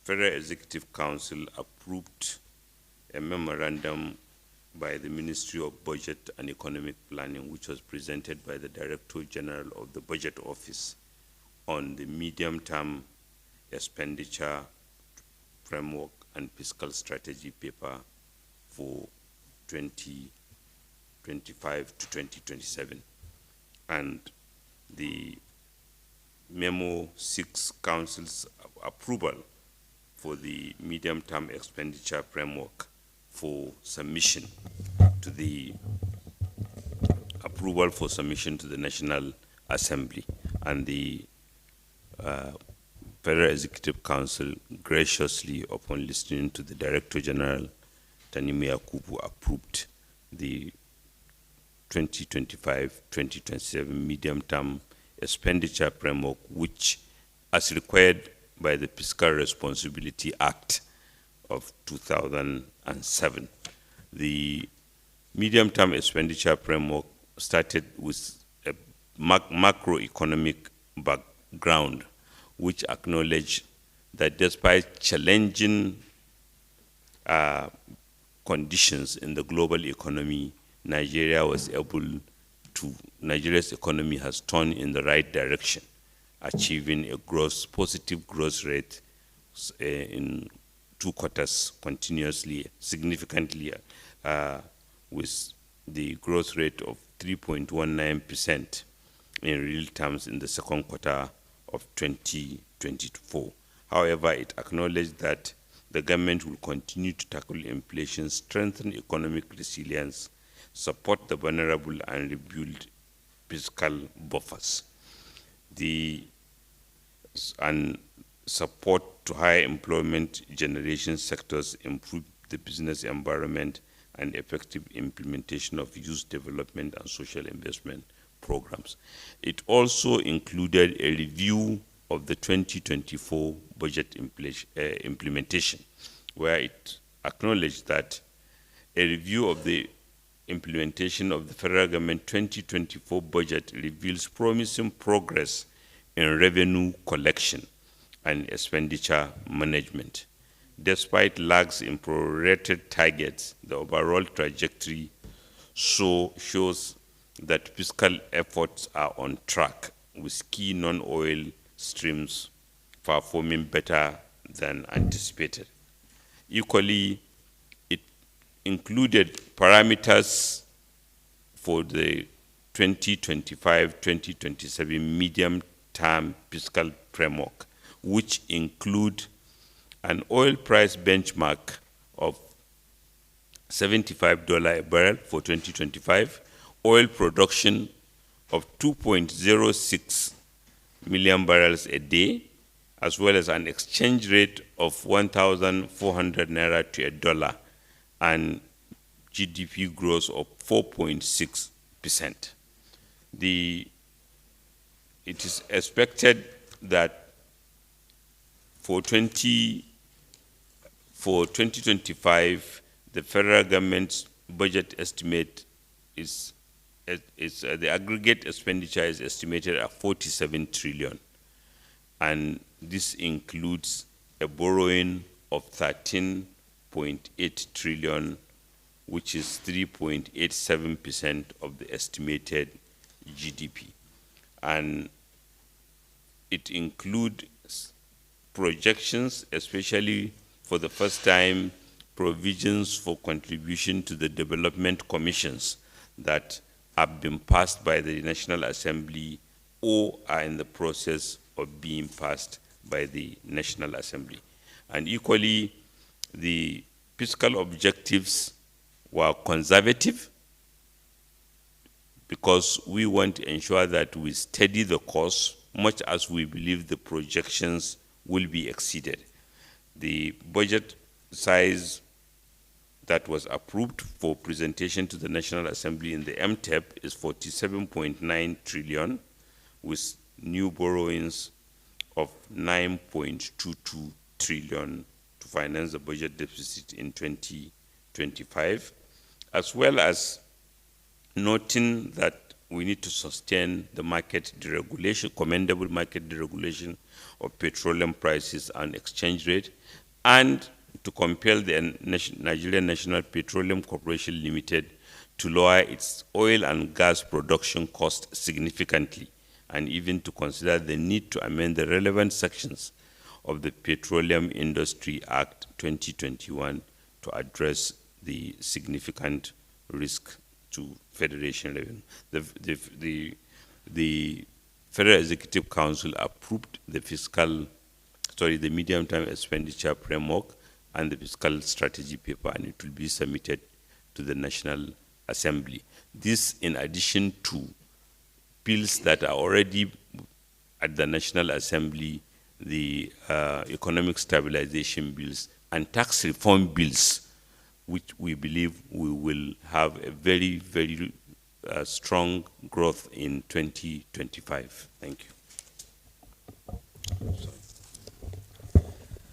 Federal Executive Council approved a memorandum by the Ministry of Budget and Economic Planning, which was presented by the Director General of the Budget Office on the medium-term expenditure framework and fiscal strategy paper for 2025 to 2027. And the Memo 6 Council's approval for the medium-term expenditure framework for submission to the National Assembly. And the Federal Executive Council graciously, upon listening to the Director General, Tanimu Yakubu, approved the 2025-2027 medium-term expenditure framework, which, as required by the Fiscal Responsibility Act of 2007. The medium-term expenditure framework started with a macroeconomic background, which acknowledged that despite challenging conditions in the global economy, Nigeria's economy has turned in the right direction, achieving a positive growth rate in 2 quarters continuously, significantly, with the growth rate of 3.19% in real terms in the second quarter of 2024. However, it acknowledged that the government will continue to tackle inflation, strengthen economic resilience, support the vulnerable, and rebuild fiscal buffers. And support to higher employment generation sectors, improve the business environment, and effective implementation of youth development and social investment programs. It also included a review of the 2024 budget implementation, where it acknowledged that a review of the implementation of the federal government 2024 budget reveals promising progress in revenue collection and expenditure management. Despite lags in prorated targets, the overall trajectory shows that fiscal efforts are on track, with key non-oil streams performing better than anticipated. Equally, it included parameters for the 2025-2027 medium-term fiscal framework, which include an oil price benchmark of $75 a barrel for 2025, oil production of 2.06 million barrels a day, as well as an exchange rate of 1,400 naira to a dollar, and GDP growth of 4.6%. It is expected that for 2025, the federal government's budget estimate is the aggregate expenditure is estimated at 47 trillion, and this includes a borrowing of 13.8 trillion, which is 3.87% of the estimated GDP. And it includes projections, especially for the first time, provisions for contribution to the development commissions that have been passed by the National Assembly or are in the process of being passed by the National Assembly. And equally, the fiscal objectives were conservative because we want to ensure that we steady the course, much as we believe the projections will be exceeded. The budget size that was approved for presentation to the National Assembly in the MTEP is 47.9 trillion, with new borrowings of 9.22 trillion to finance the budget deficit in 2025, as well as noting that we need to sustain the market deregulation, commendable market deregulation of petroleum prices and exchange rate, and to compel the Nigerian National Petroleum Corporation Limited to lower its oil and gas production cost significantly, and even to consider the need to amend the relevant sections of the Petroleum Industry Act 2021 to address the significant risk to Federation revenue. The Federal Executive Council approved the medium-term expenditure framework and the fiscal strategy paper, and it will be submitted to the National Assembly. This, in addition to bills that are already at the National Assembly, the economic stabilization bills and tax reform bills, which we believe we will have a very, very strong growth in 2025. Thank you.